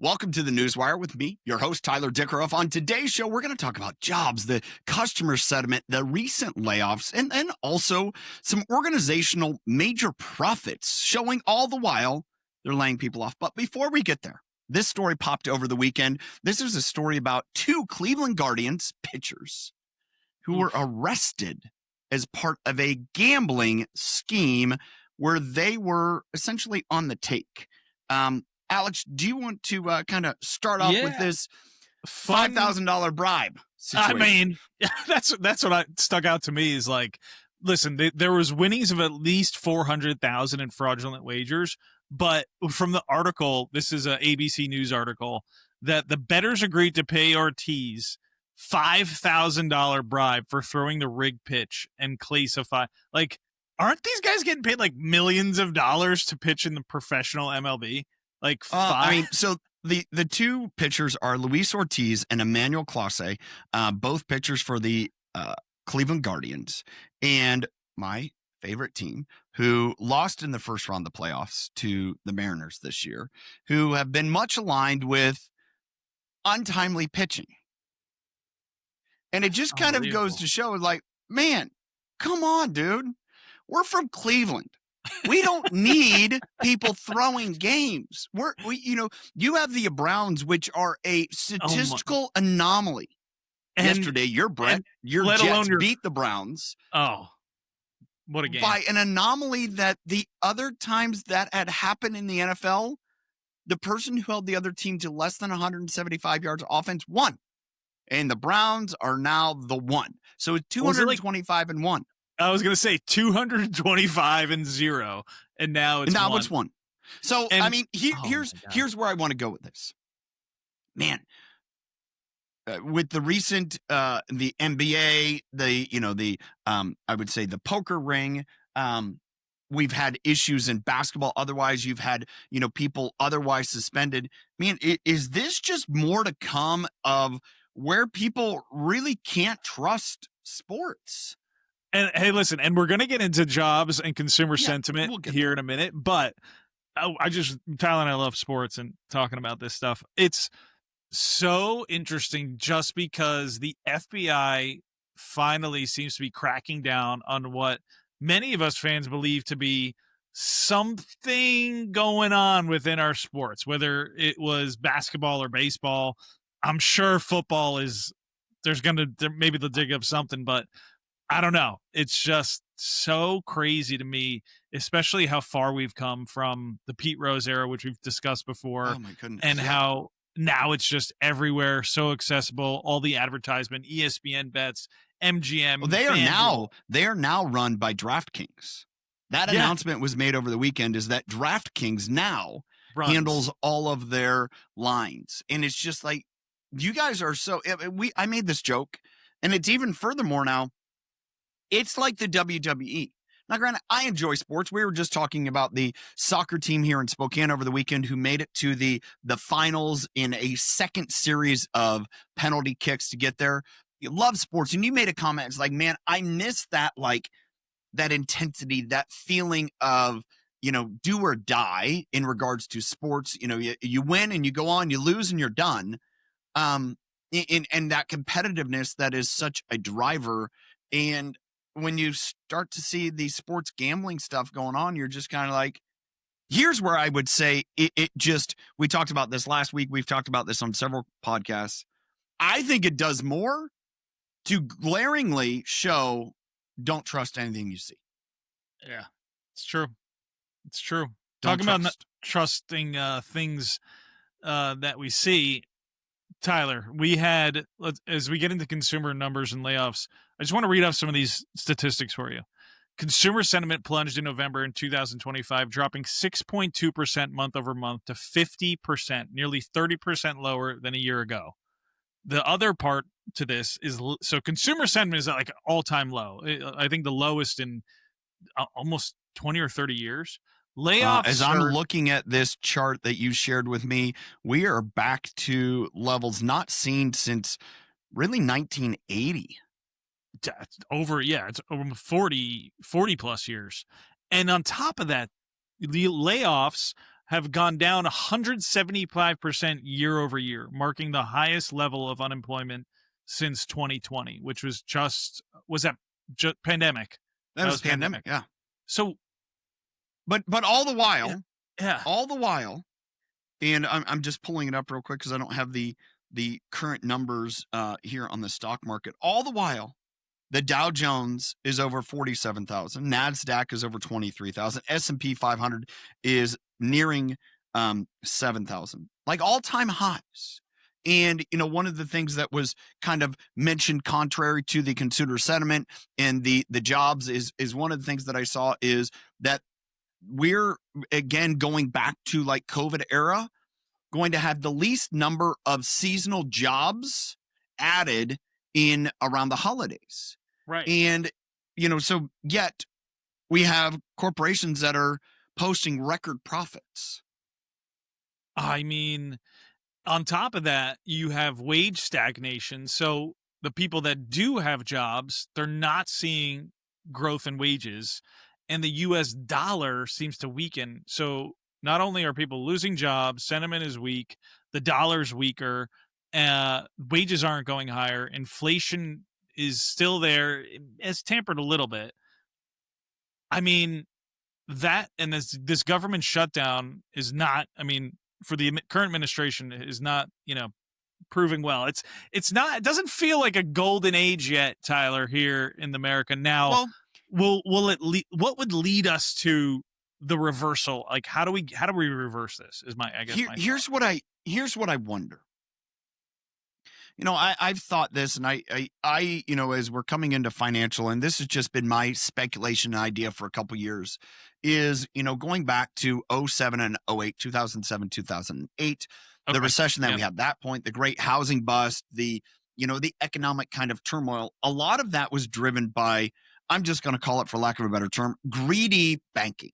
Welcome to the Newswire with me, your host, Tyler Dickerhoof. On today's show, we're going to talk about jobs, the customer sentiment, the recent layoffs, and also some organizational major profits showing all the while they're laying people off. But before we get there, this story popped over the weekend. This is a story about two Cleveland Guardians pitchers who were arrested as part of a gambling scheme where they were essentially on the take. Alex, do you want to kind of start off with this $5,000 bribe situation? I mean, that's what stuck out to me is like, listen, there was winnings of at least 400,000 in fraudulent wagers, but from the article, this is a ABC News article, that the bettors agreed to pay Ortiz $5,000 bribe for throwing the rigged pitch and classify. Like, aren't these guys getting paid like millions of dollars to pitch in the professional MLB? Like so the two pitchers are Luis Ortiz and Emmanuel Clase, both pitchers for the Cleveland Guardians, and my favorite team, who lost in the first round of the playoffs to the Mariners this year, who have been much aligned with untimely pitching. And it just kind of goes to show, like, man, come on, dude. We're from Cleveland. We don't need people throwing games. You have the Browns, which are a statistical anomaly. Yesterday, your Jets beat the Browns. Oh, what a game. By an anomaly that the other times that had happened in the NFL, the person who held the other team to less than 175 yards of offense won. And the Browns are now the one. So it's 225-1. I was going to say 225-0, and now it's one. So, I mean, here's where I want to go with this. Man, with the recent, the NBA, I would say the poker ring, we've had issues in basketball. Otherwise, you've had, people otherwise suspended. Man, is this just more to come of where people really can't trust sports? And hey, listen, and we're going to get into jobs and consumer sentiment here in a minute, but Tyler and I love sports and talking about this stuff. It's so interesting just because the FBI finally seems to be cracking down on what many of us fans believe to be something going on within our sports, whether it was basketball or baseball. I'm sure football maybe they'll dig up something, but I don't know. It's just so crazy to me, especially how far we've come from the Pete Rose era, which we've discussed before. Oh my goodness. And how now it's just everywhere, so accessible, all the advertisement, ESPN bets, MGM. Well, they are now run by DraftKings. That announcement was made over the weekend, is that DraftKings now handles all of their lines. And it's just like, you guys are I made this joke, and it's even furthermore now. It's like the WWE. Now, granted, I enjoy sports. We were just talking about the soccer team here in Spokane over the weekend who made it to the finals in a second series of penalty kicks to get there. You love sports. And you made a comment. It's like, man, I miss that, like, that intensity, that feeling of, do or die in regards to sports. You win and you go on, you lose and you're done. And that competitiveness that is such a driver. And when you start to see the sports gambling stuff going on, you're just kind of like, here's where I would say we talked about this last week. We've talked about this on several podcasts. I think it does more to glaringly show, don't trust anything you see. Yeah, it's true. It's true. Talking about not trusting things that we see. Tyler, as we get into consumer numbers and layoffs, I just want to read off some of these statistics for you. Consumer sentiment plunged in November in 2025, dropping 6.2% month over month to 50%, nearly 30% lower than a year ago. The other part to this is, so consumer sentiment is at like an all-time low. I think the lowest in almost 20 or 30 years. Layoffs. As I'm looking at this chart that you shared with me, we are back to levels not seen since really 1980. It's over 40 plus years. And on top of that, the layoffs have gone down 175% year over year, marking the highest level of unemployment since 2020, which was that pandemic? That was pandemic, yeah. So, but all the while, yeah. all the while, and I'm just pulling it up real quick because I don't have the current numbers here on the stock market. All the while, the Dow Jones is over 47,000. NASDAQ is over 23,000. S&P 500 is nearing 7,000, like all-time highs. And, one of the things that was kind of mentioned contrary to the consumer sentiment and the jobs is one of the things that I saw is that we're, again, going back to like COVID era, going to have the least number of seasonal jobs added in around the holidays. Right. And, so yet we have corporations that are posting record profits. I mean, on top of that, you have wage stagnation. So the people that do have jobs, they're not seeing growth in wages, and the US dollar seems to weaken. So not only are people losing jobs, sentiment is weak, the dollar's weaker, wages aren't going higher, inflation is still there. It's tampered a little bit. I mean, that and this government shutdown is not, for the current administration is not, proving well. It's not, it doesn't feel like a golden age yet, Tyler, here in America. Now, will it what would lead us to the reversal? Like, how do we reverse this? Is my, I guess, here's what I wonder. I've thought this, and I as we're coming into financial, and this has just been my speculation idea for a couple years, is, going back to 07 and 08, 2007, 2008, the recession that we had at that point, the great housing bust, the economic kind of turmoil, a lot of that was driven by, I'm just going to call it, for lack of a better term, greedy banking.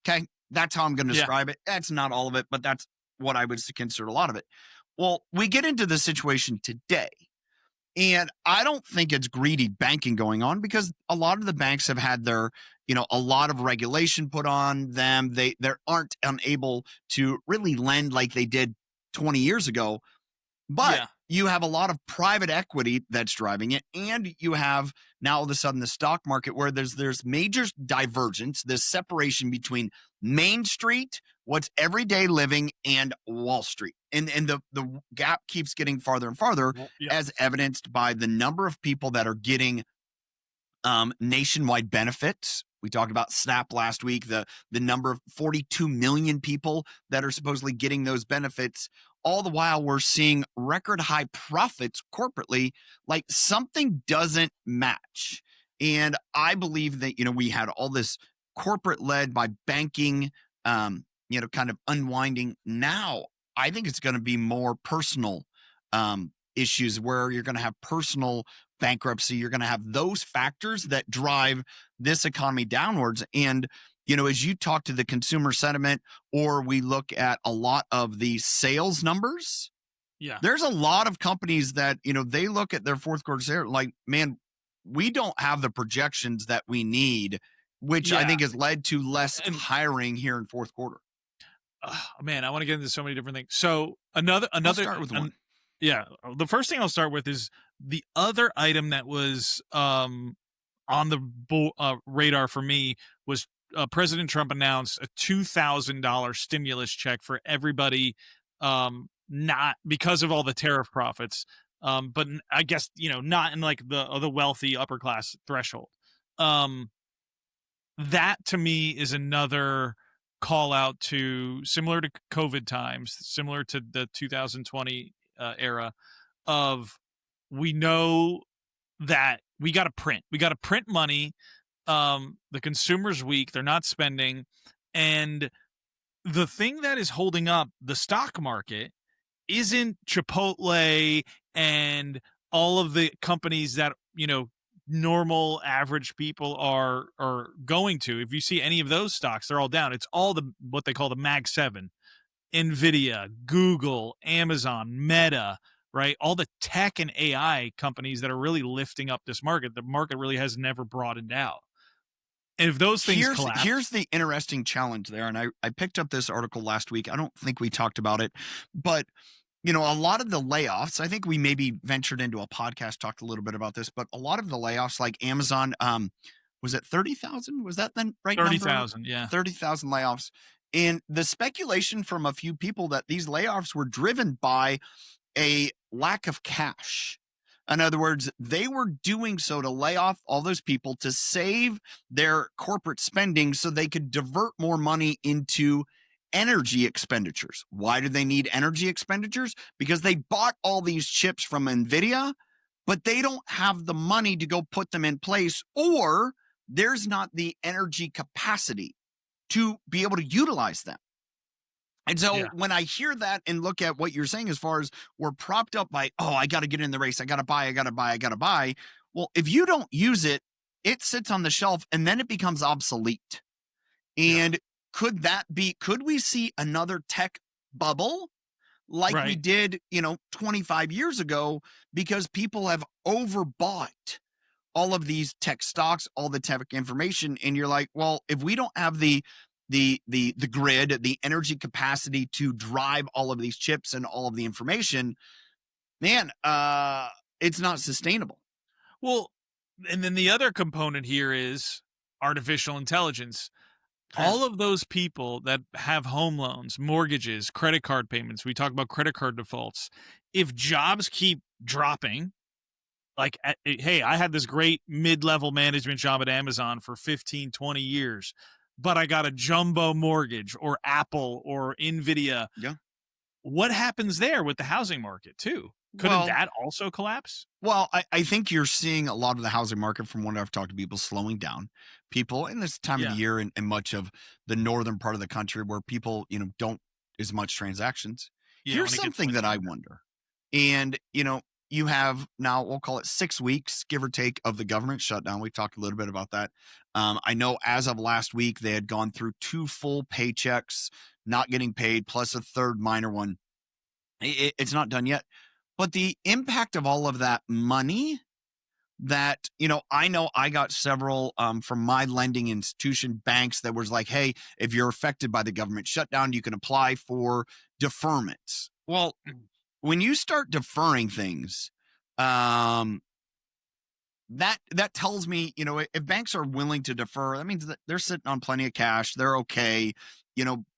Okay. That's how I'm going to describe it. That's not all of it, but that's what I would consider a lot of it. Well, we get into the situation today, and I don't think it's greedy banking going on, because a lot of the banks have had their, a lot of regulation put on them. They aren't unable to really lend like they did 20 years ago. But you have a lot of private equity that's driving it, and you have now all of a sudden the stock market where there's major divergence, this separation between Main Street, what's everyday living, and Wall Street. And the gap keeps getting farther and farther, as evidenced by the number of people that are getting nationwide benefits. We talked about SNAP last week, the number of 42 million people that are supposedly getting those benefits. All the while we're seeing record high profits corporately. Like, something doesn't match. And I believe that, we had all this corporate led by banking, kind of unwinding. Now, I think it's going to be more personal issues where you're going to have personal bankruptcy. You're going to have those factors that drive this economy downwards. And, as you talk to the consumer sentiment, or we look at a lot of the sales numbers, there's a lot of companies that, they look at their fourth quarter sales like, man, we don't have the projections that we need, which I think has led to less hiring here in fourth quarter. Man, I want to get into so many different things. So another I'll start with one. Yeah, the first thing I'll start with is the other item that was on the radar for me was President Trump announced a $2,000 stimulus check for everybody, not because of all the tariff profits, but I guess not in like the wealthy upper class threshold. That to me is another call out to, similar to COVID times, similar to the 2020 era, of, we know that we got to print money. The consumer's weak, they're not spending, and the thing that is holding up the stock market isn't Chipotle and all of the companies that normal average people are going to. If you see any of those stocks, they're all down. It's all what they call the Mag 7, Nvidia, Google, Amazon, Meta, right? All the tech and AI companies that are really lifting up this market. The market really has never broadened out. And if those things collapse, here's the interesting challenge there. And I picked up this article last week. I don't think we talked about it, but a lot of the layoffs, I think we maybe ventured into a podcast, talked a little bit about this, but a lot of the layoffs, like Amazon, was it 30,000? Was that the right number? 30,000, yeah. 30,000 layoffs. And the speculation from a few people that these layoffs were driven by a lack of cash. In other words, they were doing so to lay off all those people to save their corporate spending so they could divert more money into energy expenditures. Why do they need energy expenditures? Because they bought all these chips from NVIDIA, but they don't have the money to go put them in place, or there's not the energy capacity to be able to utilize them. And so when I hear that and look at what you're saying as far as we're propped up by, I got to get in the race, I got to buy. Well, if you don't use it, it sits on the shelf and then it becomes obsolete. And could we see another tech bubble like we did, 25 years ago, because people have overbought all of these tech stocks, all the tech information. And you're like, well, if we don't have the grid, the energy capacity to drive all of these chips and all of the information, man, it's not sustainable. Well, and then the other component here is artificial intelligence. All of those people that have home loans, mortgages, credit card payments, we talk about credit card defaults. If jobs keep dropping, like, hey, I had this great mid-level management job at Amazon for 15, 20 years, but I got a jumbo mortgage, or Apple or NVIDIA. Yeah. What happens there with the housing market too? Couldn't that also collapse? Well, I think you're seeing a lot of the housing market, from what I've talked to people, slowing down. People in this time of the year in much of the northern part of the country where people, don't as much transactions. Here's something that I wonder. And, you have now, we'll call it 6 weeks, give or take, of the government shutdown. We talked a little bit about that. I know as of last week, they had gone through 2 full paychecks, not getting paid, plus a third minor one. It's not done yet. But the impact of all of that money that, I know I got several from my lending institution, banks, that was like, hey, if you're affected by the government shutdown, you can apply for deferments. Well, when you start deferring things, that tells me, if banks are willing to defer, that means that they're sitting on plenty of cash. They're okay,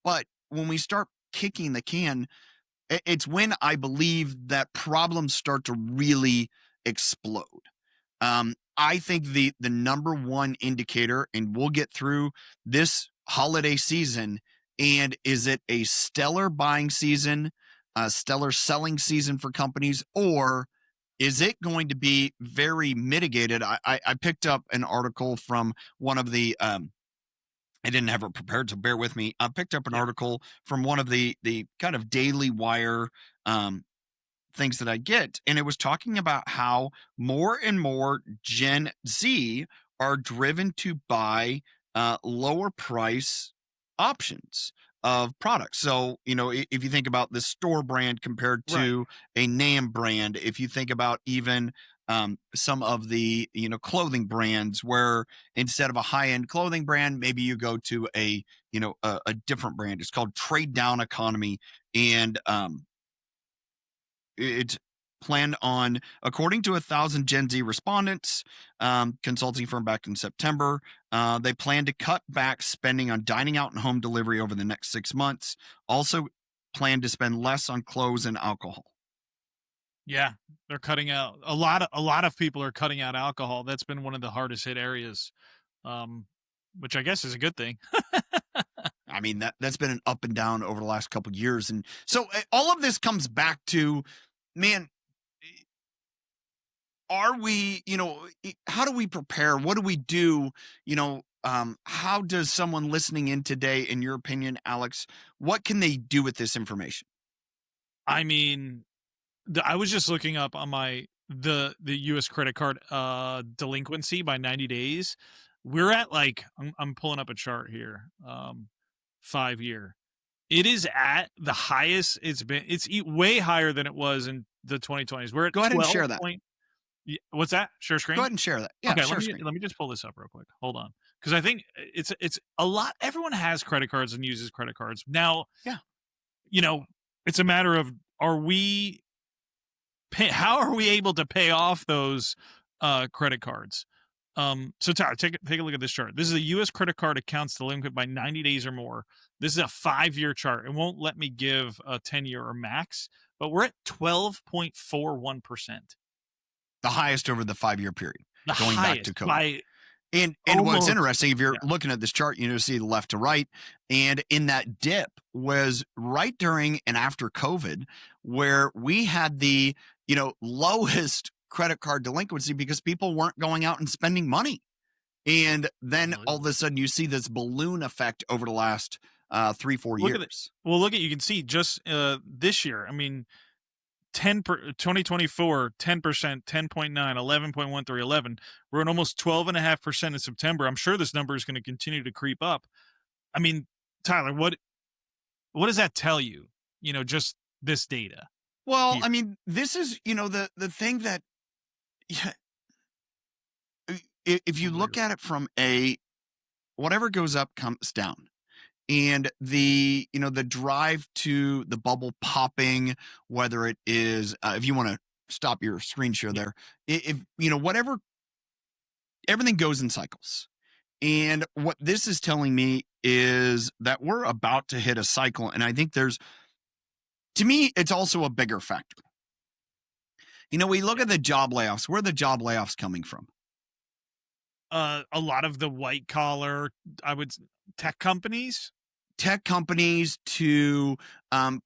but when we start kicking the can, it's when I believe that problems start to really explode. I think the number one indicator, and we'll get through this holiday season, and is it a stellar buying season, a stellar selling season for companies, or is it going to be very mitigated? I picked up an article from one of the I didn't have it prepared, so bear with me. I picked up an article from one of the kind of Daily Wire things that I get, and it was talking about how more and more Gen Z are driven to buy lower price options of products. So, if you think about the store brand compared to a name brand, if you think about even some of the, clothing brands, where instead of a high-end clothing brand, maybe you go to a different brand. It's called trade down economy. And it's planned on, according to 1,000 Gen Z respondents, consulting firm back in September, they plan to cut back spending on dining out and home delivery over the next 6 months. Also plan to spend less on clothes and alcohol. Yeah, they're cutting out a lot of people are cutting out alcohol. That's been one of the hardest hit areas, which I guess is a good thing. I mean, that's been an up and down over the last couple of years. And so all of this comes back to, man, are we, how do we prepare? What do we do? How does someone listening in today, in your opinion, Alex, what can they do with this information? I mean, I was just looking up on the U.S. credit card delinquency by 90 days. We're at, like, I'm pulling up a chart here, 5-year. It is at the highest it's been. It's way higher than it was in the 2020s. We're at Go ahead and share that. What's that? Share screen? Go ahead and share that. Yeah, okay, share let me just pull this up real quick. Hold on. because I think it's a lot. Everyone has credit cards and uses credit cards now. Yeah, it's a matter of how are we able to pay off those credit cards? So Tyler, take a look at this chart. This is a U.S. credit card accounts delinquent by 90 days or more. This is a 5-year chart. It won't let me give a 10-year or max, but we're at 12.41%. the highest over the 5-year period, going back to COVID. And what's interesting, if you're looking at this chart, see the left to right, and in that dip was right during and after COVID, where we had the lowest credit card delinquency because people weren't going out and spending money. And then all of a sudden you see this balloon effect over the last 3-4 years. Look at, you can see just this year, 2024, 10%, 10.9, 11.13, 11. We're at almost 12.5% in September. I'm sure this number is going to continue to creep up. Tyler, what does that tell you? Just this data. Well, this is, the thing that, if you look at it from whatever goes up comes down. And the drive to the bubble popping, whether it is, if you want to stop your screen share there, if whatever, everything goes in cycles. And what this is telling me is that we're about to hit a cycle. And I think to me, it's also a bigger factor. We look at the job layoffs. Where are the job layoffs coming from? A lot of the white collar, tech companies to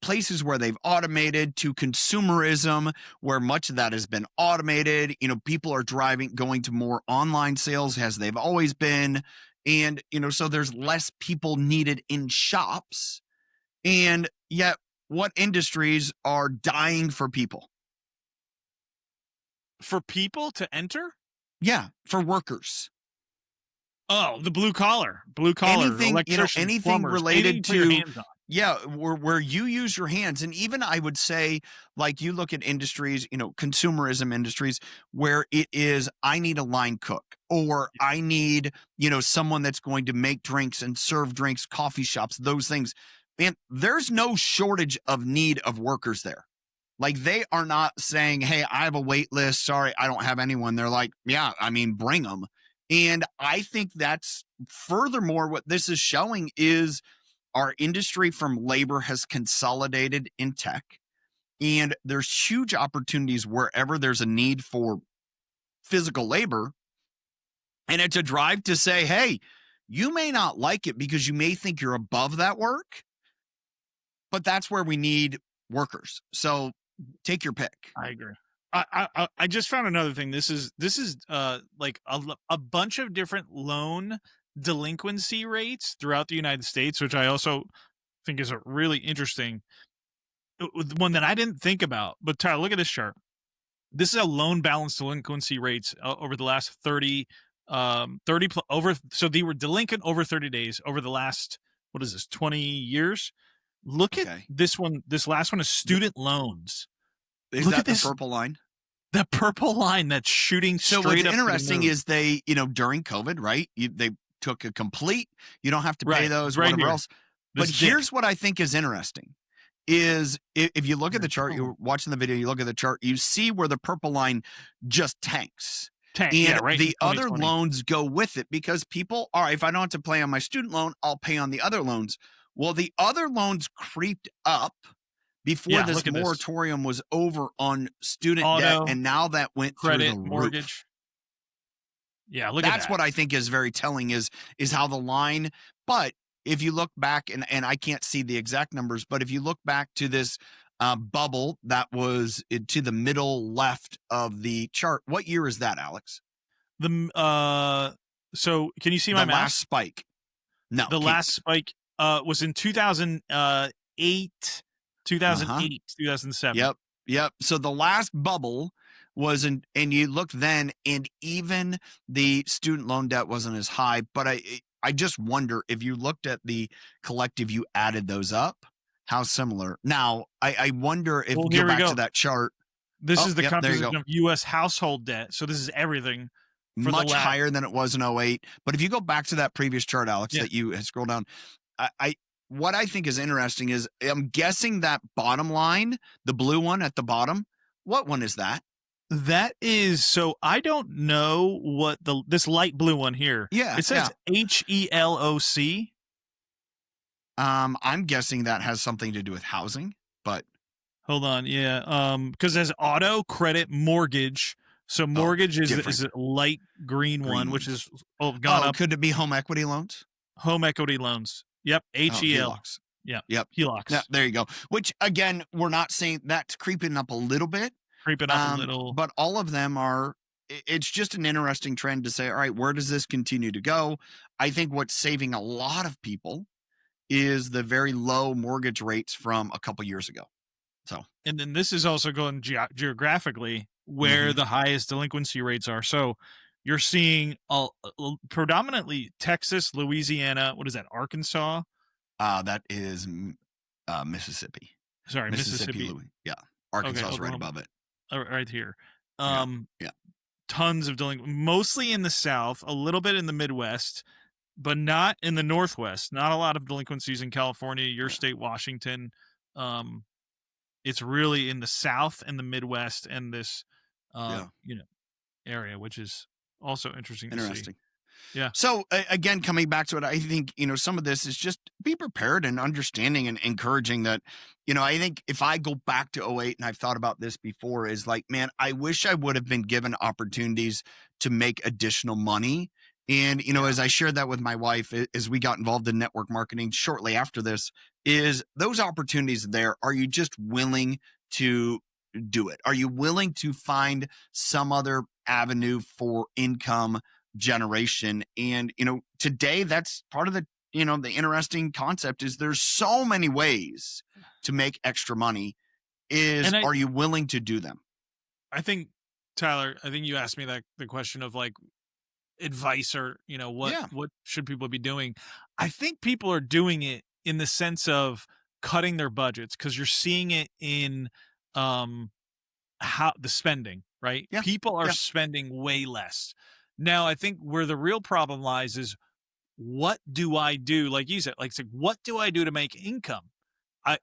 places where they've automated, to consumerism, where much of that has been automated. People are going to more online sales as they've always been. And, so there's less people needed in shops. And yet what industries are dying for people? For people to enter? Yeah, for workers. Oh, the blue collar, anything related to, where you use your hands. And even I would say, like, you look at industries, consumerism industries, where it is, I need a line cook, or I need, someone that's going to make drinks and serve drinks, coffee shops, those things. Man, there's no shortage of need of workers there. Like, they are not saying, hey, I have a wait list. Sorry, I don't have anyone. They're like, yeah, bring them. And I think that's, furthermore, what this is showing is our industry from labor has consolidated in tech, and there's huge opportunities wherever there's a need for physical labor. And it's a drive to say, hey, you may not like it because you may think you're above that work, but that's where we need workers. So take your pick. I agree. I just found another thing. This is like a bunch of different loan delinquency rates throughout the United States, which I also think is a really interesting one that I didn't think about. But Tyler, look at this chart. This is a loan balance delinquency rates over the last 30 over. So they were delinquent over 30 days over the last, 20 years. Look at this one. This last one is student loans. Is that the purple line? The purple line that's shooting straight up. So what's interesting is they, during COVID, right? They took a complete, you don't have to pay those, whatever else. But here's what I think is interesting is if you look at the chart, you're watching the video, you look at the chart, you see where the purple line just tanks. And the other loans go with it because people, all right, if I don't have to pay on my student loan, I'll pay on the other loans. Well, the other loans creeped up before this moratorium was over on student debt, and now that went credit, through the mortgage. Roof. Yeah, look at that. That's what I think is very telling is how the line, but if you look back, and I can't see the exact numbers, but if you look back to this bubble that was to the middle left of the chart, what year is that, Alex? So can you see my mouse? Last spike? No. The last spike was in 2008. 2008, 2007. Yep. So the last bubble was and you look then, and even the student loan debt wasn't as high. But I just wonder if you looked at the collective, you added those up, how similar. Now, I wonder if go back to that chart. This is the composition of U.S. household debt. So this is everything. much higher than it was in 08. But if you go back to that previous chart, Alex, that you had scrolled down, what I think is interesting is I'm guessing that bottom line, the blue one at the bottom, what one is that? That is, so I don't know what this light blue one here. Yeah. It says HELOC. I'm guessing that has something to do with housing, but hold on. Yeah. Because it has auto, credit, mortgage. So mortgage is a light green one, which is gone up. Could it be home equity loans? Home equity loans. Yep. HEL. HELOCs. Yep. HELOCs. Yeah, there you go. Which again, we're not saying that's creeping up a little bit. But all of them are, it's just an interesting trend to say, all right, where does this continue to go? I think what's saving a lot of people is the very low mortgage rates from a couple years ago. So, and then this is also going geographically where the highest delinquency rates are. So you're seeing predominantly Texas, Louisiana, what is that, Arkansas? That is Mississippi. Sorry, Mississippi. Yeah, Arkansas is right above it. Right here. Tons of mostly in the South, a little bit in the Midwest, but not in the Northwest. Not a lot of delinquencies in California, your state, Washington. It's really in the South and the Midwest and this, area, which is also interesting to see. Yeah. So again, coming back to it, I think, some of this is just be prepared and understanding and encouraging that, I think if I go back to 08, and I've thought about this before, is like, man, I wish I would have been given opportunities to make additional money. And, as I shared that with my wife, as we got involved in network marketing shortly after this, is those opportunities there. Are you just willing to do it? Are you willing to find some other avenue for income generation? And, today that's part of the, the interesting concept is there's so many ways to make extra money. Are you willing to do them? I think, Tyler, you asked me the question of like advice or, what should people be doing? I think people are doing it in the sense of cutting their budgets, because you're seeing it in how the spending, right? Yeah. People are spending way less. Now, I think where the real problem lies is, what do I do? Like you said, what do I do to make income? I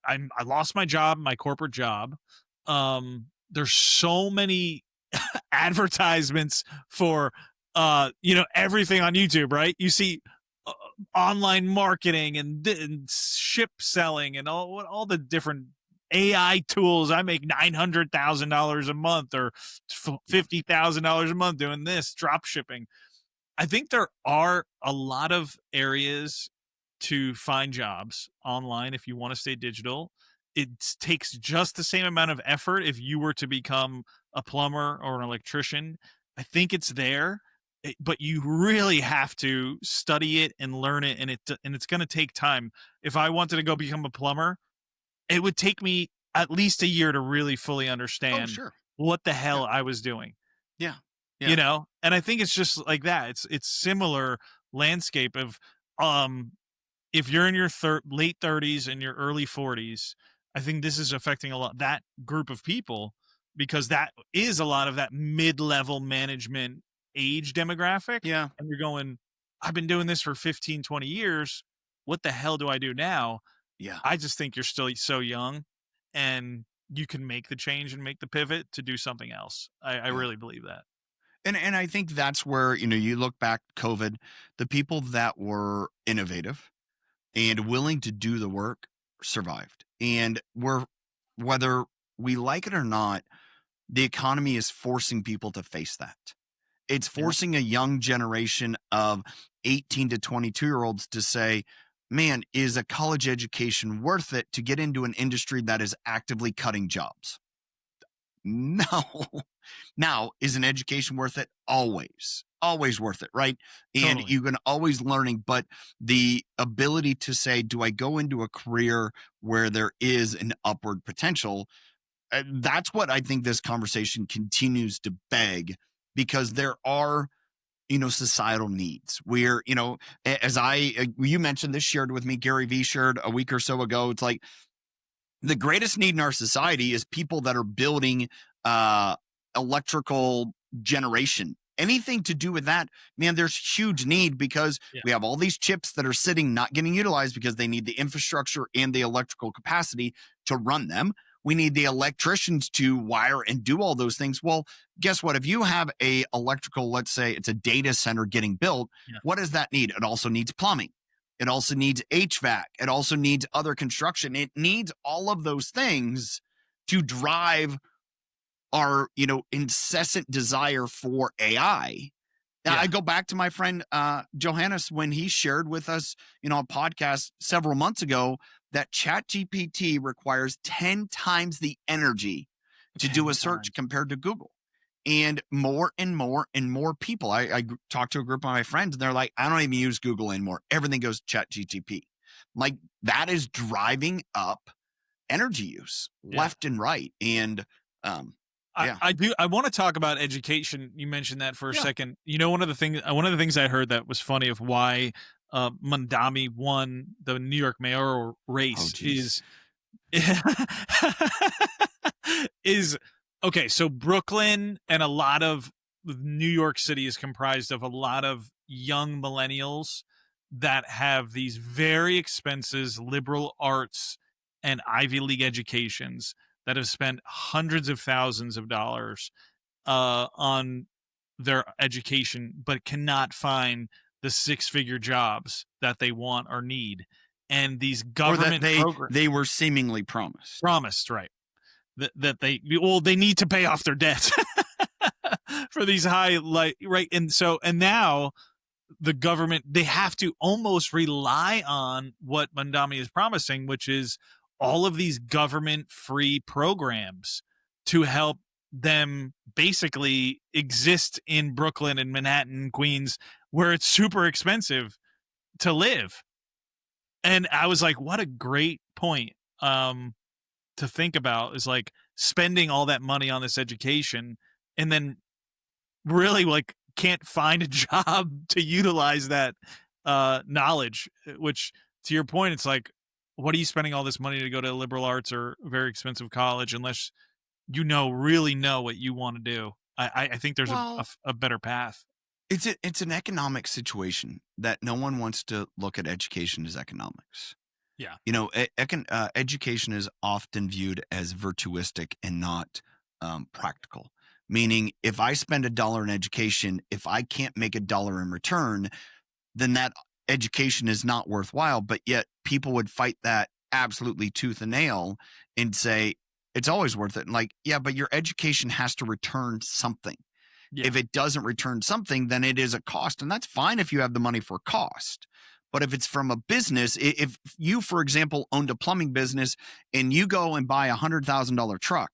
lost my job, my corporate job. There's so many advertisements for, everything on YouTube, right? You see online marketing and ship selling and all the different AI tools. I make $900,000 a month or $50,000 a month doing this drop shipping. I think there are a lot of areas to find jobs online if you want to stay digital. It takes just the same amount of effort if you were to become a plumber or an electrician. I think it's there, but you really have to study it and learn it, and it's going to take time. If I wanted to go become a plumber, it would take me at least a year to really fully understand what the hell I was doing. Yeah. And I think it's just like that. It's similar landscape of, if you're in your late 30s and your early 40s, I think this is affecting a lot that group of people, because that is a lot of that mid-level management age demographic. Yeah. And you're going, I've been doing this for 15, 20 years. What the hell do I do now? Yeah. I just think you're still so young and you can make the change and make the pivot to do something else. I really believe that. And I think that's where, you look back COVID, the people that were innovative and willing to do the work survived. And whether we like it or not, the economy is forcing people to face that. It's forcing a young generation of 18 to 22-year-olds to say, man, is a college education worth it to get into an industry that is actively cutting jobs? No. Now, is an education worth it? Always worth it, right? And Totally. you can always learning, but the ability to say, do I go into a career where there is an upward potential? That's what I think this conversation continues to beg, because there are, societal needs where, as you mentioned this, shared with me, Gary Vee shared a week or so ago. It's like the greatest need in our society is people that are building electrical generation anything to do with that, man, there's huge need because we have all these chips that are sitting, not getting utilized because they need the infrastructure and the electrical capacity to run them. We need the electricians to wire and do all those things. Well, guess what? If you have a electrical, let's say it's a data center getting built, what does that need? It also needs plumbing. It also needs HVAC. It also needs other construction. It needs all of those things to drive our, incessant desire for AI. Now, I go back to my friend Johannes when he shared with us, a podcast several months ago that ChatGPT requires 10 times the energy to do a search compared to Google. And more and more and more people. I talked to a group of my friends, and they're like, I don't even use Google anymore. Everything goes ChatGPT. Like, that is driving up energy use left and right. And I want to talk about education. You mentioned that for a second. One of the things I heard that was funny of why Mandami won the New York mayoral race is okay. So Brooklyn and a lot of New York City is comprised of a lot of young millennials that have these very expensive liberal arts and Ivy League educations that have spent hundreds of thousands of dollars on their education, but cannot find the six-figure jobs that they want or need. And these government programs, they were seemingly promised, right? That they need to pay off their debt for these high, right? And now the government, they have to almost rely on what Mandami is promising, which is all of these government-free programs to help them basically exist in Brooklyn and Manhattan, Queens, where it's super expensive to live. And I was like, what a great point to think about, is like spending all that money on this education and then really like can't find a job to utilize that knowledge, which, to your point, it's like, what are you spending all this money to go to liberal arts or very expensive college unless really know what you want to do? I think there's a better path. It's an economic situation that no one wants to look at education as economics. Yeah. Education is often viewed as virtuistic and not practical. Meaning, if I spend $1 in education, if I can't make $1 in return, then that education is not worthwhile. But yet people would fight that absolutely tooth and nail and say it's always worth it. And like, yeah, but your education has to return something. Yeah. If it doesn't return something, then it is a cost. And that's fine if you have the money for cost. But if it's from a business, if you, for example, owned a plumbing business and you go and buy $100,000 truck,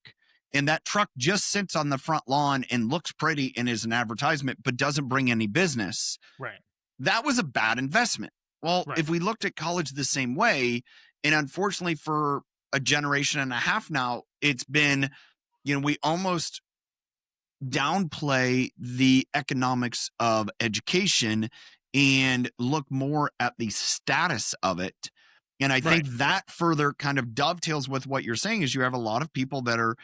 and that truck just sits on the front lawn and looks pretty and is an advertisement, but doesn't bring any business, right? That was a bad investment. Well, if we looked at college the same way, and unfortunately for a generation and a half now, it's been, we almost downplay the economics of education and look more at the status of it. And I think that further kind of dovetails with what you're saying, is you have a lot of people that are,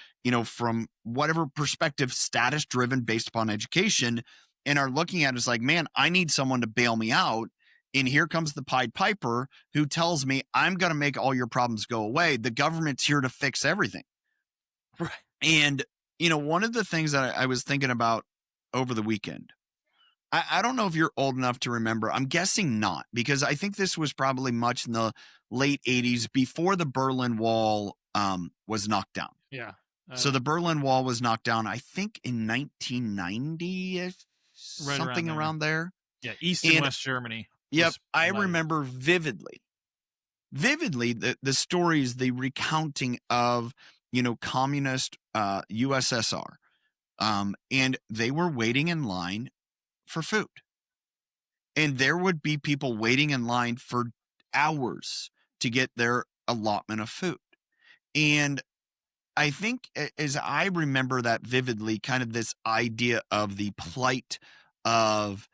from whatever perspective, status driven based upon education, and are looking at it as like, man, I need someone to bail me out. And here comes the Pied Piper who tells me I'm going to make all your problems go away. The government's here to fix everything. Right. And, one of the things that I was thinking about over the weekend, I don't know if you're old enough to remember. I'm guessing not, because I think this was probably much in the late 80s before the Berlin Wall was knocked down. Yeah. So the Berlin Wall was knocked down, I think, in 1990, something around there. Yeah, East and West Germany. Yep, I remember vividly the stories, the recounting of, communist USSR. And they were waiting in line for food. And there would be people waiting in line for hours to get their allotment of food. And I think, as I remember that vividly, kind of this idea of the plight of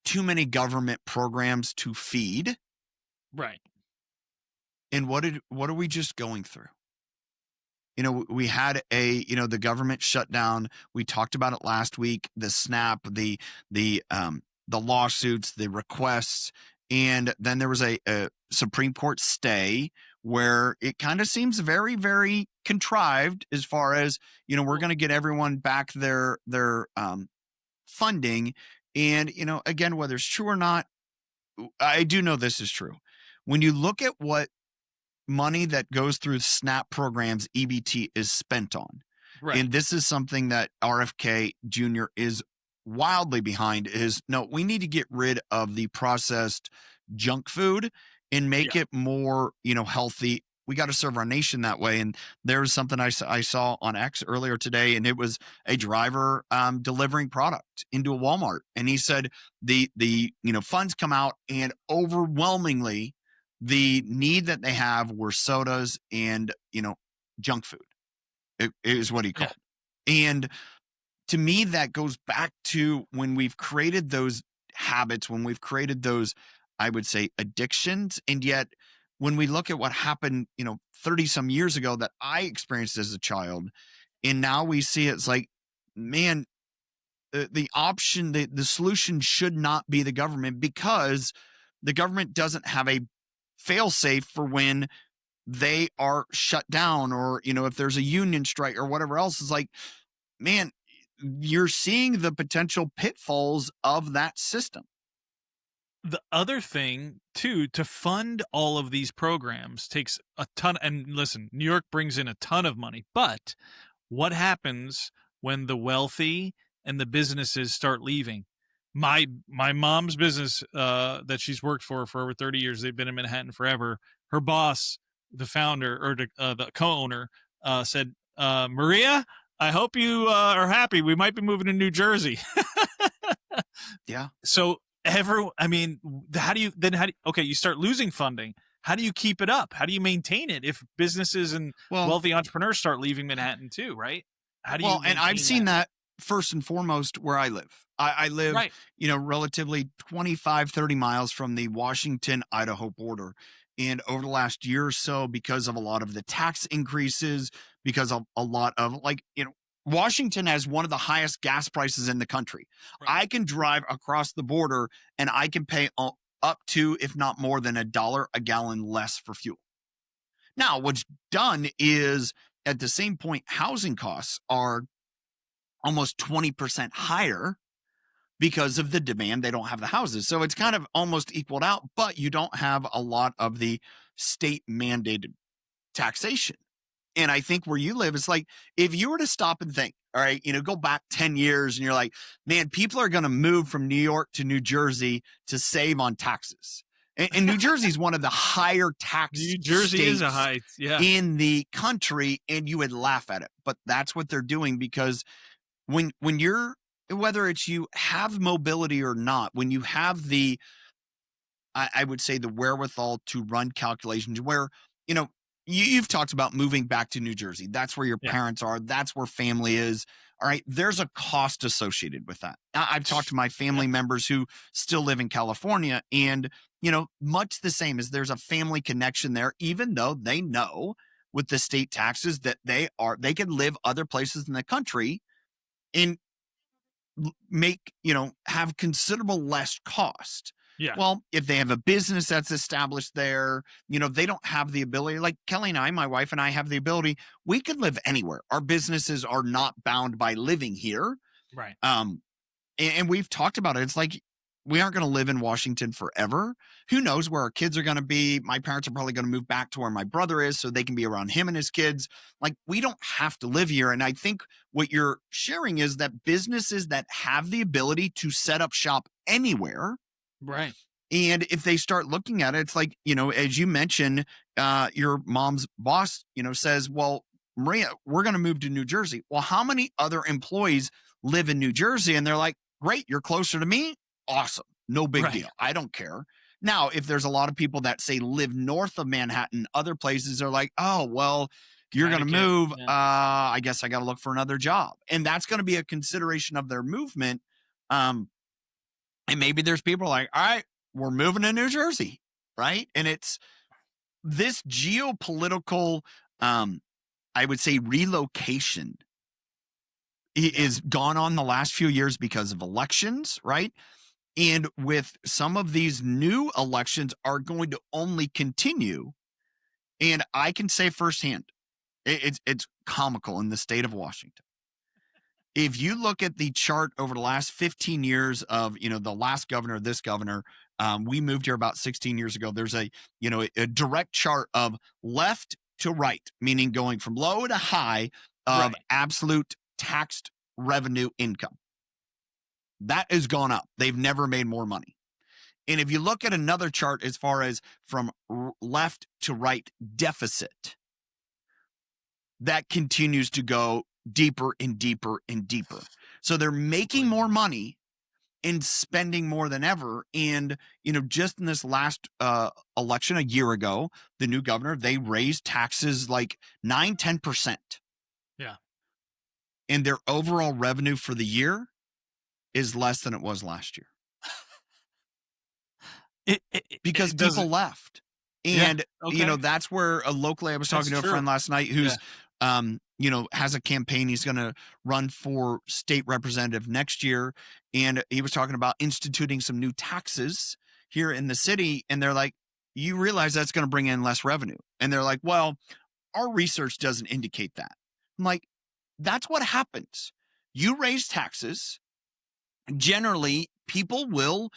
too many government programs to feed. Right. And what are we just going through? we had the government shutdown. We talked about it last week, the SNAP, the lawsuits, the requests, and then there was a Supreme Court stay where it kind of seems very, very contrived as far as, we're going to get everyone back their funding. And, again, whether it's true or not, I do know this is true. When you look at what money that goes through SNAP programs, EBT is spent on, and this is something that RFK Jr. is wildly behind, is no, we need to get rid of the processed junk food and make it more, healthy. We got to serve our nation that way. And there was something I saw on X earlier today, and it was a driver delivering product into a Walmart. And he said the funds come out, and overwhelmingly the need that they have were sodas and, junk food. It is what he called. And to me, that goes back to when we've created those habits, when we've created those, I would say, addictions. And yet when we look at what happened, 30 some years ago that I experienced as a child, and now we see it's like, man, the option, the solution should not be the government, because the government doesn't have a fail safe for when they are shut down, or, if there's a union strike or whatever else. Is like, man, you're seeing the potential pitfalls of that system. The other thing too, to fund all of these programs takes a ton. And listen, New York brings in a ton of money, but what happens when the wealthy and the businesses start leaving? My mom's business that she's worked for over 30 years, they've been in Manhattan forever. Her boss, the founder or the co-owner, said, Maria, I hope you are happy. We might be moving to New Jersey. Yeah. So okay, you start losing funding. How do you keep it up? How do you maintain it if businesses and wealthy entrepreneurs start leaving Manhattan too, right? How do you and I've seen that first and foremost where I live. I live, relatively 25, 30 miles from the Washington-Idaho border. And over the last year or so, because of a lot of the tax increases, because of a lot of Washington has one of the highest gas prices in the country. Right. I can drive across the border and I can pay up to, if not more than $1 a gallon less for fuel. Now, what's done is at the same point, housing costs are almost 20% higher because of the demand. They don't have the houses. So it's kind of almost equaled out, but you don't have a lot of the state mandated taxation. And I think where you live, it's like, if you were to stop and think, all right, go back 10 years and you're like, man, people are going to move from New York to New Jersey to save on taxes. And New Jersey is one of the higher tax New Jersey states is a high, in the country, and you would laugh at it. But that's what they're doing, because when you're, whether it's you have mobility or not, when you have the, I would say, the wherewithal to run calculations where, you've talked about moving back to New Jersey. That's where your parents are. That's where family is. All right. There's a cost associated with that. I've talked to my family members who still live in California, and, much the same as there's a family connection there, even though they know with the state taxes that they can live other places in the country and make, have considerable less cost. Yeah. Well, if they have a business that's established there, they don't have the ability. Like Kelly and I, my wife and I, have the ability. We could live anywhere. Our businesses are not bound by living here. Right. And we've talked about it. It's like, we aren't going to live in Washington forever. Who knows where our kids are going to be? My parents are probably going to move back to where my brother is so they can be around him and his kids. Like, we don't have to live here. And I think what you're sharing is that businesses that have the ability to set up shop anywhere. Right. And if they start looking at it, it's like, as you mentioned, your mom's boss, says, well, Maria, we're going to move to New Jersey. Well, how many other employees live in New Jersey? And they're like, great, you're closer to me. Awesome. No big deal. I don't care. Now, if there's a lot of people that say live north of Manhattan, other places are like, oh, well, you're going to move. I guess I got to look for another job. And that's going to be a consideration of their movement. And maybe there's people like, all right, we're moving to New Jersey, right? And it's this geopolitical, I I would say relocation is gone on the last few years because of elections, right? And with some of these new elections are going to only continue. And I can say firsthand, it's comical in the state of Washington. If you look at the chart over the last 15 years of, the last governor, this governor, we moved here about 16 years ago. There's a direct chart of left to right, meaning going from low to high of absolute taxed revenue income. That has gone up. They've never made more money. And if you look at another chart as far as from left to right deficit, that continues to go deeper and deeper and deeper. So they're making more money and spending more than ever. And, just in this last election a year ago, the new governor, they raised taxes like 9-10%. Yeah. And their overall revenue for the year is less than it was last year. Because people left. And, that's where locally I was talking to a friend last night who's, has a campaign. He's going to run for state representative next year. And he was talking about instituting some new taxes here in the city. And they're like, you realize that's going to bring in less revenue. And they're like, well, our research doesn't indicate that. I'm like, that's what happens. You raise taxes. Generally, people will,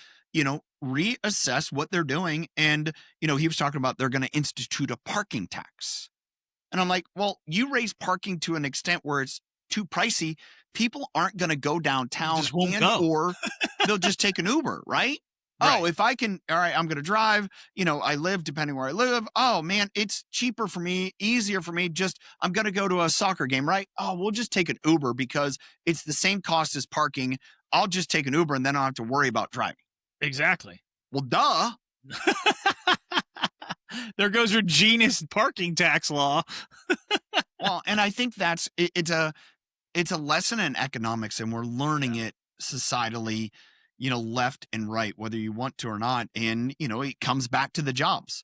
reassess what they're doing. And, he was talking about they're going to institute a parking tax. And I'm like, well, you raise parking to an extent where it's too pricey. People aren't going to go downtown or they'll just take an Uber, right? Oh, if I can, all right, I'm going to drive, I live depending where I live. Oh man, it's cheaper for me, easier for me. I'm going to go to a soccer game, right? Oh, we'll just take an Uber because it's the same cost as parking. I'll just take an Uber and then I don't have to worry about driving. Exactly. Well, duh. There goes your genius parking tax law. Well, and I think it's a lesson in economics, and we're learning it societally, left and right, whether you want to or not. And, it comes back to the jobs.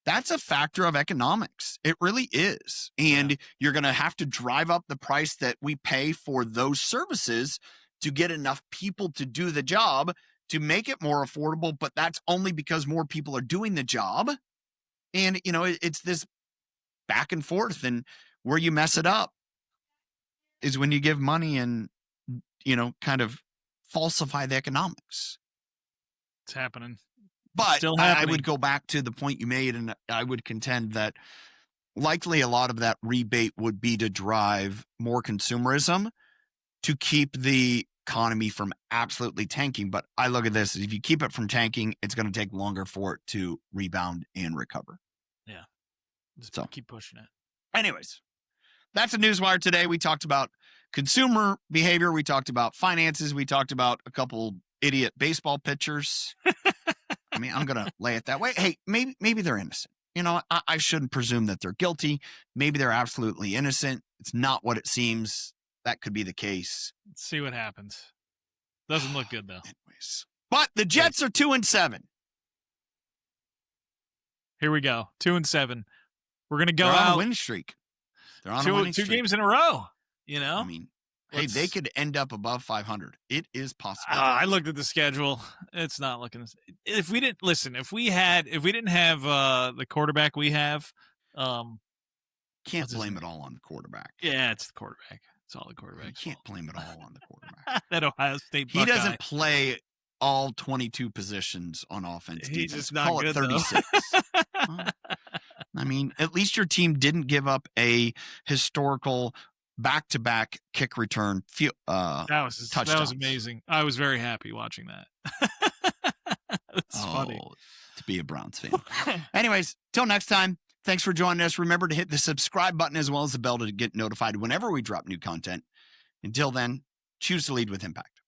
That's a factor of economics. It really is. And you're going to have to drive up the price that we pay for those services to get enough people to do the job to make it more affordable. But that's only because more people are doing the job. And, it's this back and forth, and where you mess it up is when you give money and, kind of falsify the economics. It's happening. But still happening. I would go back to the point you made, and I would contend that likely a lot of that rebate would be to drive more consumerism to keep the economy from absolutely tanking. But I look at this, if you keep it from tanking, it's going to take longer for it to rebound and recover. Yeah. Just keep pushing it. Anyways, that's a Newswire today. We talked about consumer behavior. We talked about finances. We talked about a couple idiot baseball pitchers. I mean, I'm going to lay it that way. Hey, maybe they're innocent. I shouldn't presume that they're guilty. Maybe they're absolutely innocent. It's not what it seems. That could be the case. Let's see what happens. Doesn't look good, though. Anyways, but the Jets are 2-7. Here we go. 2-7. We're going to go They're out. on a win streak. They're on a winning streak. 2 games in a row. I mean, hey, they could end up above 500. It is possible. I looked at the schedule. It's not looking. If we didn't have the quarterback we have, can't blame it all on the quarterback. Yeah, it's the quarterback. It's all the quarterback. You can't blame it all on the quarterback. That Ohio State Buckeye. He doesn't play all 22 positions on offense. He's just not Call good, it 36. I mean, at least your team didn't give up a historical back-to-back kick return touchdown. That was amazing. I was very happy watching that. It's funny to be a Browns fan. Anyways, till next time, thanks for joining us. Remember to hit the subscribe button as well as the bell to get notified whenever we drop new content. Until then, choose to lead with impact.